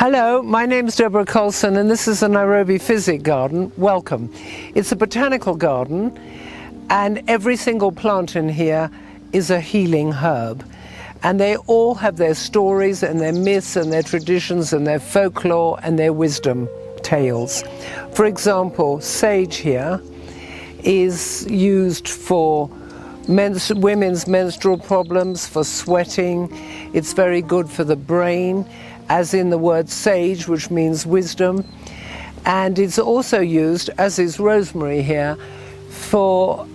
Hello, my name's Deborah Colson and this is the Nairobi Physic Garden. Welcome. It's a botanical garden and every single plant in here is a healing herb. And they all have their stories and their myths and their traditions and their folklore and their wisdom tales. For example, sage here is used for women's menstrual problems, for sweating. It's very good for the brain, as in the word sage, which means wisdom. And it's also used, as is rosemary here, for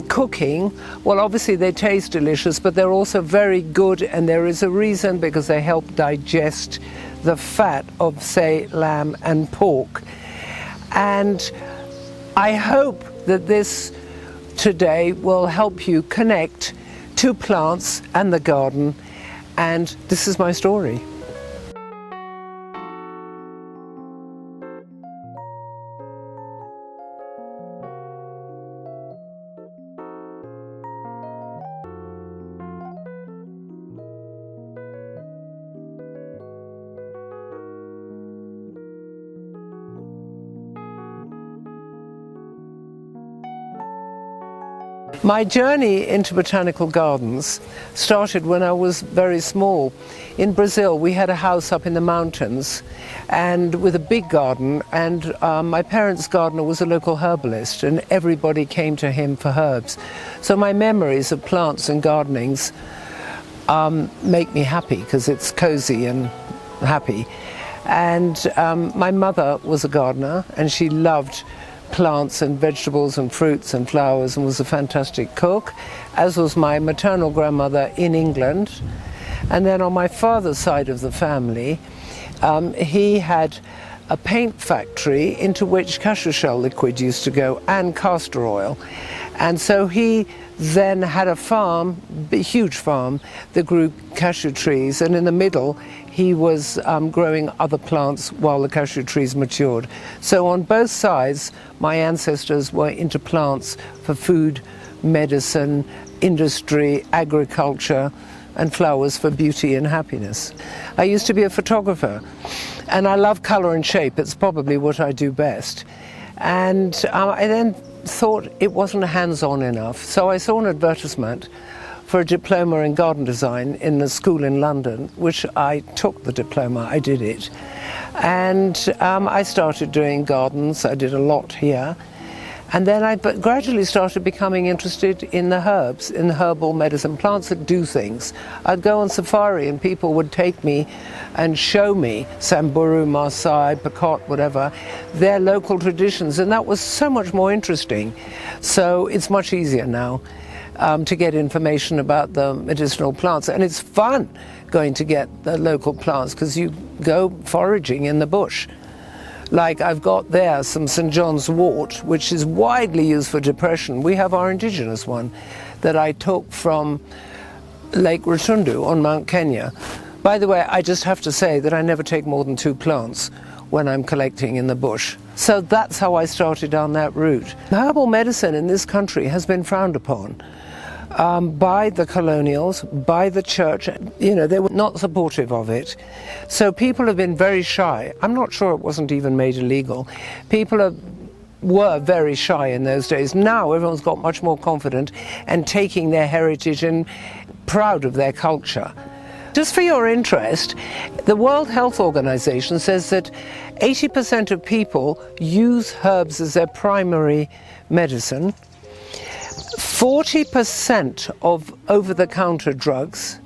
cooking. Well, obviously they taste delicious, but they're also very good, and there is a reason, because they help digest the fat of, say, lamb and pork. And I hope that this today will help you connect to plants and the garden, and this is my story. My journey into botanical gardens started when I was very small. In Brazil, we had a house up in the mountains and with a big garden, and my parents' gardener was a local herbalist and everybody came to him for herbs. So my memories of plants and gardenings make me happy because it's cozy and happy. And my mother was a gardener and she loved plants and vegetables and fruits and flowers and was a fantastic cook, as was my maternal grandmother in England. And then on my father's side of the family, he had a paint factory into which cashew shell liquid used to go and castor oil. And so he then had a farm, a huge farm, that grew cashew trees, and in the middle he was growing other plants while the cashew trees matured. So on both sides, my ancestors were into plants for food, medicine, industry, agriculture, and flowers for beauty and happiness. I used to be a photographer, and I love colour and shape. It's probably what I do best. And I then thought it wasn't hands-on enough, so I saw an advertisement for a diploma in garden design in a school in London, which I took the diploma, I did it. And I started doing gardens. I did a lot here. And then I gradually started becoming interested in the herbs, in herbal medicine, plants that do things. I'd go on safari and people would take me and show me Samburu, Maasai, Pekot, whatever, their local traditions, and that was so much more interesting. So it's much easier now to get information about the medicinal plants, and it's fun going to get the local plants because you go foraging in the bush. Like I've got there some St. John's wort, which is widely used for depression. We have our indigenous one that I took from Lake Rutundu on Mount Kenya. By the way, I just have to say that I never take more than 2 plants when I'm collecting in the bush. So that's how I started down that route. Herbal medicine in this country has been frowned upon by the colonials, by the church. You know, they were not supportive of it. So people have been very shy. I'm not sure it wasn't even made illegal. People were very shy in those days. Now everyone's got much more confident and taking their heritage and proud of their culture. Just for your interest, the World Health Organization says that 80% of people use herbs as their primary medicine. 40% of over-the-counter drugs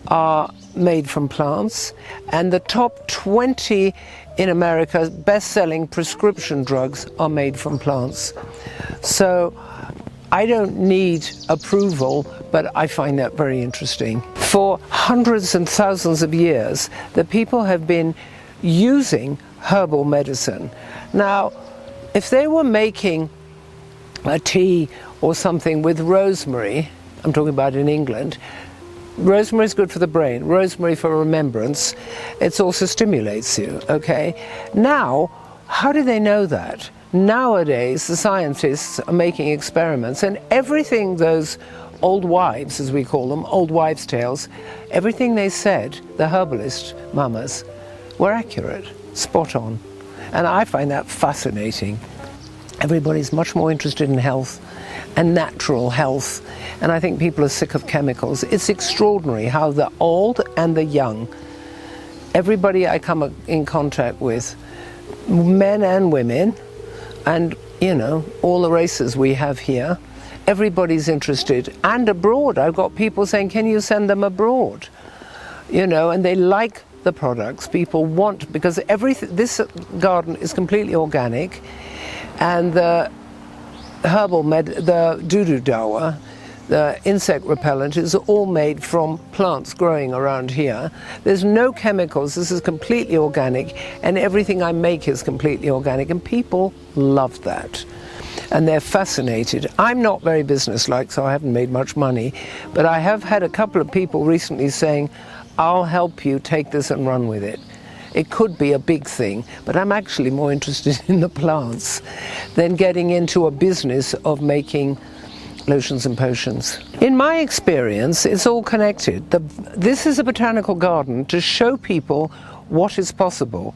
are made from plants, and the top 20 in America best-selling prescription drugs are made from plants. So I don't need approval, but I find that very interesting. For hundreds and thousands of years, the people have been using herbal medicine. Now, if they were making a tea or something with rosemary, I'm talking about in England, rosemary is good for the brain, rosemary for remembrance, it also stimulates you, okay? Now, how do they know that? Nowadays, the scientists are making experiments, and everything those old wives, as we call them, old wives' tales, everything they said, the herbalist mamas, were accurate, spot on. And I find that fascinating. Everybody's much more interested in health and natural health, and I think people are sick of chemicals. It's extraordinary how the old and the young, everybody I come in contact with, men and women, and you know, all the races we have here, everybody's interested. And abroad, I've got people saying, can you send them abroad? You know, and they like the products. People want, because everything, this garden is completely organic, and the the doo-doo dawa, the insect repellent, is all made from plants growing around here. There's no chemicals, this is completely organic, and everything I make is completely organic, and people love that. And they're fascinated. I'm not very businesslike, so I haven't made much money, but I have had a couple of people recently saying, I'll help you take this and run with it. It could be a big thing, but I'm actually more interested in the plants than getting into a business of making lotions and potions. In my experience, it's all connected. This is a botanical garden to show people what is possible.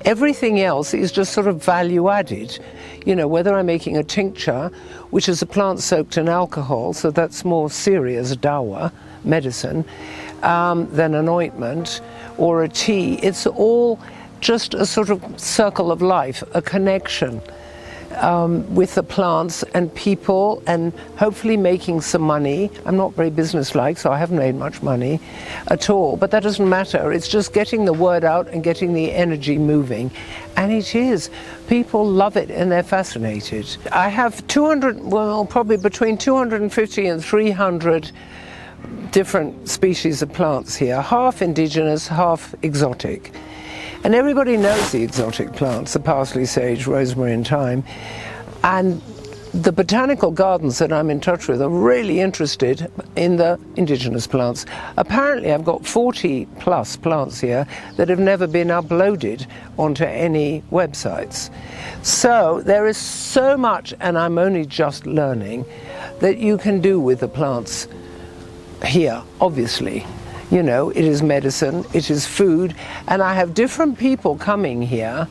Everything else is just sort of value added. You know, whether I'm making a tincture, which is a plant soaked in alcohol, so that's more serious dawa, medicine, than an ointment, or a tea. It's all just a sort of circle of life, a connection with the plants and people, and hopefully making some money. I'm not very businesslike, so I haven't made much money at all, but that doesn't matter. It's just getting the word out and getting the energy moving, and it is. People love it and they're fascinated. I have 200, well, probably between 250 and 300 different species of plants here, half indigenous, half exotic. And everybody knows the exotic plants, the parsley, sage, rosemary and thyme. And the botanical gardens that I'm in touch with are really interested in the indigenous plants. Apparently I've got 40 plus plants here that have never been uploaded onto any websites. So there is so much, and I'm only just learning, that you can do with the plants here, obviously. You know, it is medicine, it is food, and I have different people coming here,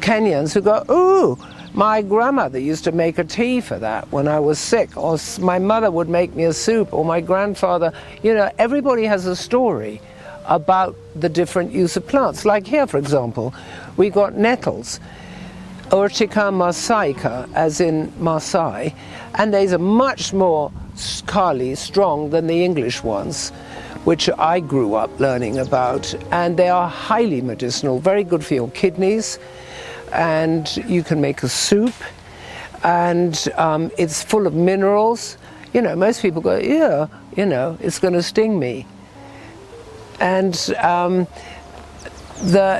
Kenyans, who go, ooh, my grandmother used to make a tea for that when I was sick, or my mother would make me a soup, or my grandfather. You know, everybody has a story about the different use of plants. Like here, for example, we got nettles, Urtica marsaica, as in Maasai, and these are much more Kali, strong than the English ones, which I grew up learning about, and they are highly medicinal, very good for your kidneys, and you can make a soup, and it's full of minerals. You know, most people go, yeah, you know, it's going to sting me. And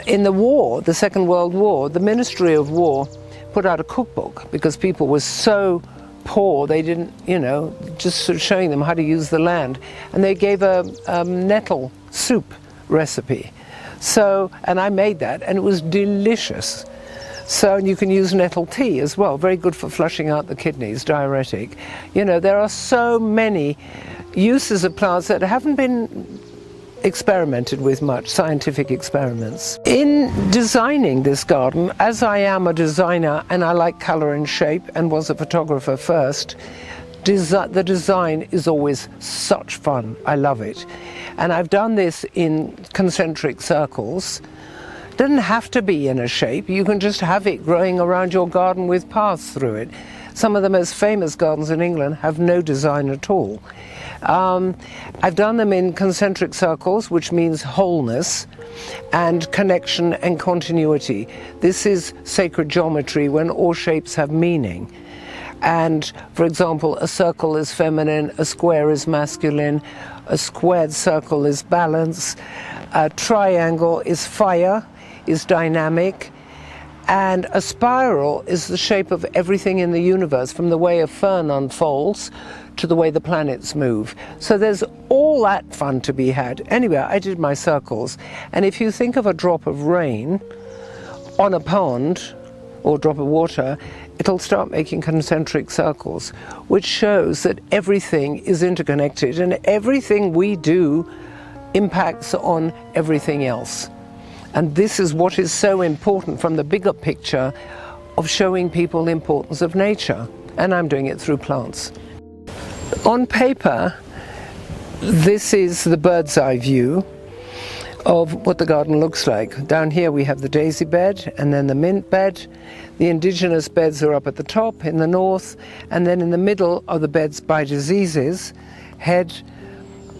in the war, the Second World War, the Ministry of War put out a cookbook because people were so poor, they didn't, you know, just sort of showing them how to use the land, and they gave a nettle soup recipe. So, and I made that, and it was delicious. So, and you can use nettle tea as well, very good for flushing out the kidneys, diuretic. You know, there are so many uses of plants that haven't been experimented with much, scientific experiments. In designing this garden, as I am a designer and I like colour and shape and was a photographer first, the design is always such fun. I love it. And I've done this in concentric circles. Doesn't have to be in a shape, you can just have it growing around your garden with paths through it. Some of the most famous gardens in England have no design at all. I've done them in concentric circles, which means wholeness and connection and continuity. This is sacred geometry when all shapes have meaning. And for example, a circle is feminine, a square is masculine, a squared circle is balance, a triangle is fire, is dynamic, and a spiral is the shape of everything in the universe, from the way a fern unfolds to the way the planets move. So there's all that fun to be had. Anyway, I did my circles, and if you think of a drop of rain on a pond or drop of water, it'll start making concentric circles, which shows that everything is interconnected and everything we do impacts on everything else. And this is what is so important from the bigger picture of showing people the importance of nature. And I'm doing it through plants. On paper, this is the bird's eye view of what the garden looks like. Down here we have the daisy bed and then the mint bed. The indigenous beds are up at the top in the north, and then in the middle are the beds by diseases: head,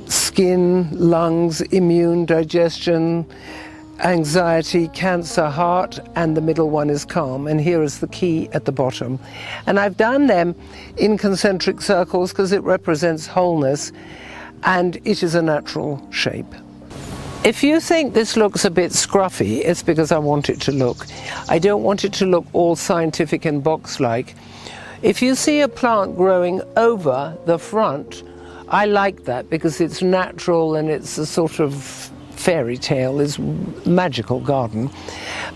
skin, lungs, immune, digestion, anxiety, cancer, heart, and the middle one is calm. And here is the key at the bottom. And I've done them in concentric circles because it represents wholeness and it is a natural shape. If you think this looks a bit scruffy, it's because I want it to look. I don't want it to look all scientific and box-like. If you see a plant growing over the front, I like that because it's natural and it's a sort of fairy tale, is magical garden.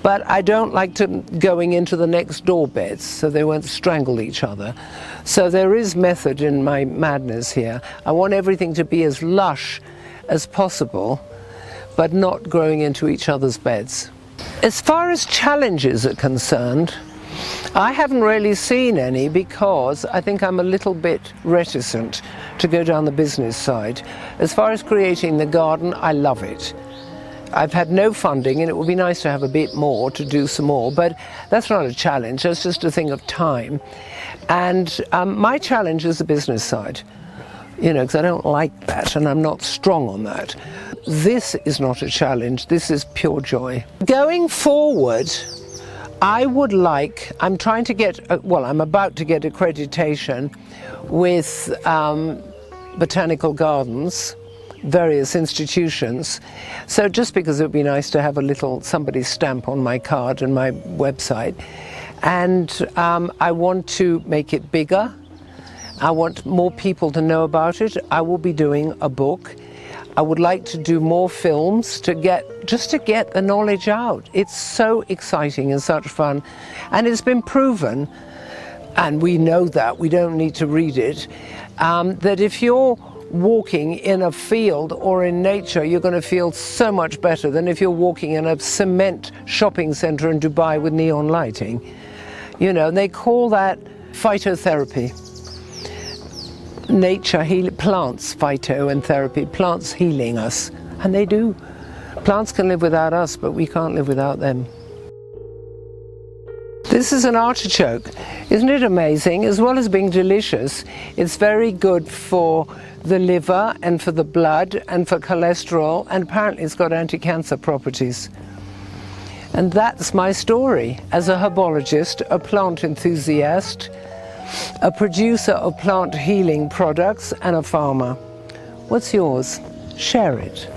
But I don't like to going into the next door beds so they won't strangle each other. So there is method in my madness here. I want everything to be as lush as possible, but not growing into each other's beds. As far as challenges are concerned, I haven't really seen any because I think I'm a little bit reticent to go down the business side. As far as creating the garden, I love it. I've had no funding and it would be nice to have a bit more to do some more, but that's not a challenge, that's just a thing of time. And my challenge is the business side, you know, because I don't like that and I'm not strong on that. This is not a challenge, this is pure joy. Going forward, I would like, I'm trying to get, I'm about to get accreditation with botanical gardens, various institutions. So just because it would be nice to have a little somebody's stamp on my card and my website. And I want to make it bigger. I want more people to know about it. I will be doing a book. I would like to do more films to get the knowledge out. It's so exciting and such fun. And it's been proven, and we know that, we don't need to read it, that if you're walking in a field or in nature, you're going to feel so much better than if you're walking in a cement shopping centre in Dubai with neon lighting. You know, and they call that phytotherapy. Nature plants, phyto and therapy, plants healing us, and they do. Plants can live without us, but we can't live without them. This is an artichoke. Isn't it amazing? As well as being delicious, it's very good for the liver and for the blood and for cholesterol, and apparently it's got anti-cancer properties. And that's my story as a herbologist, a plant enthusiast, a producer of plant healing products, and a farmer. What's yours? Share it.